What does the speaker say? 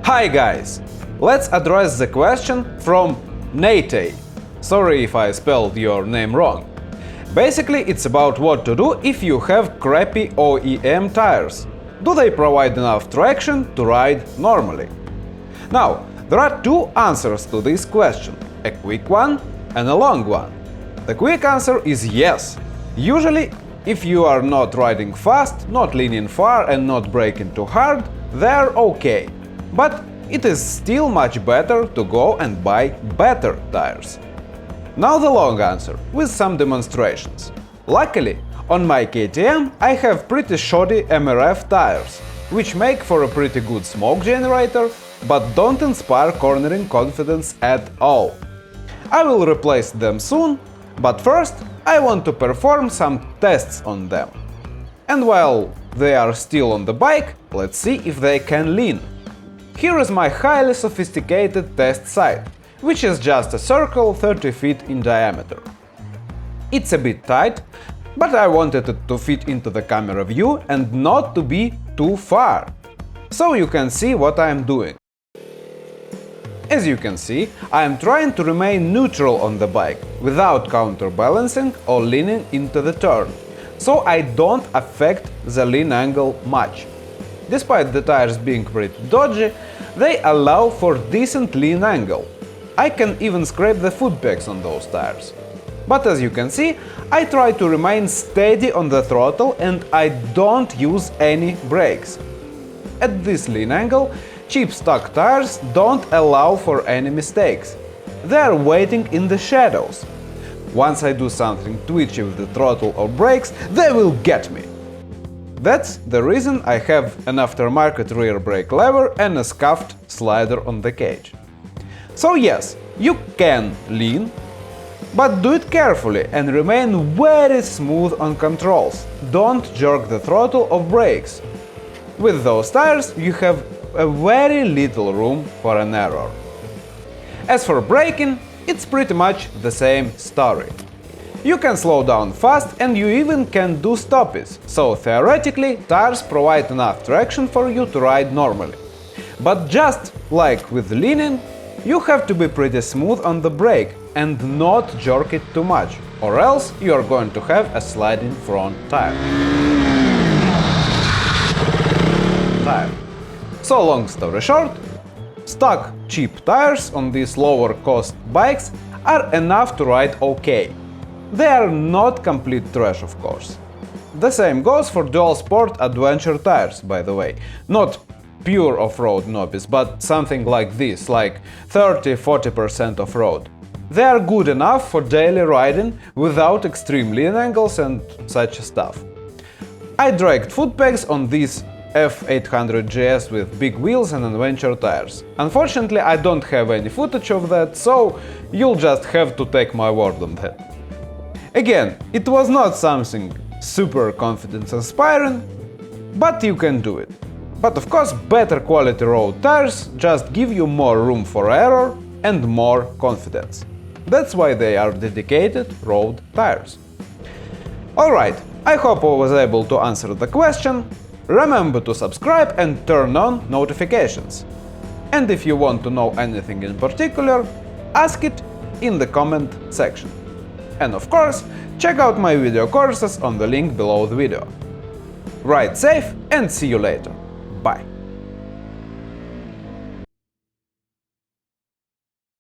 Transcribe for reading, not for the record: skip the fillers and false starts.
Hi guys! Let's address the question from Nate. Sorry if I spelled your name wrong. Basically, it's about what to do if you have crappy OEM tires. Do they provide enough traction to ride normally? Now, there are two answers to this question, a quick one and a long one. The quick answer is yes. Usually, if you are not riding fast, not leaning far and not braking too hard, they're okay. But it is still much better to go and buy better tires. Now the long answer, with some demonstrations. Luckily, on my KTM I have pretty shoddy MRF tires, which make for a pretty good smoke generator, but don't inspire cornering confidence at all. I will replace them soon, but first I want to perform some tests on them. And while they are still on the bike, let's see if they can lean. Here is my highly sophisticated test site, which is just a circle 30 feet in diameter. It's a bit tight, but I wanted it to fit into the camera view and not to be too far, so you can see what I am doing. As you can see, I am trying to remain neutral on the bike, without counterbalancing or leaning into the turn, so I don't affect the lean angle much. Despite the tires being pretty dodgy, they allow for decent lean angle. I can even scrape the foot pegs on those tires. But as you can see, I try to remain steady on the throttle and I don't use any brakes. At this lean angle, cheap stock tires don't allow for any mistakes. They are waiting in the shadows. Once I do something twitchy with the throttle or brakes, they will get me. That's the reason I have an aftermarket rear brake lever and a scuffed slider on the cage. So yes, you can lean, but do it carefully and remain very smooth on controls. Don't jerk the throttle or brakes. With those tires you have a very little room for an error. As for braking, it's pretty much the same story. You can slow down fast and you even can do stoppies, so theoretically tires provide enough traction for you to ride normally. But just like with leaning, you have to be pretty smooth on the brake and not jerk it too much, or else you are going to have a sliding front tire. So long story short, stock cheap tires on these lower cost bikes are enough to ride okay. They are not complete trash, of course. The same goes for dual sport adventure tires, by the way. Not pure off-road nobbies, but something like this, like 30–40% off-road. They are good enough for daily riding without extreme lean angles and such stuff. I dragged foot pegs on these F800GS with big wheels and adventure tires. Unfortunately, I don't have any footage of that, so you'll just have to take my word on that. Again, it was not something super confidence-inspiring, but you can do it. But of course, better quality road tires just give you more room for error and more confidence. That's why they are dedicated road tires. Alright, I hope I was able to answer the question. Remember to subscribe and turn on notifications. And if you want to know anything in particular, ask it in the comment section. And of course, check out my video courses on the link below the video. Ride safe and see you later. Bye.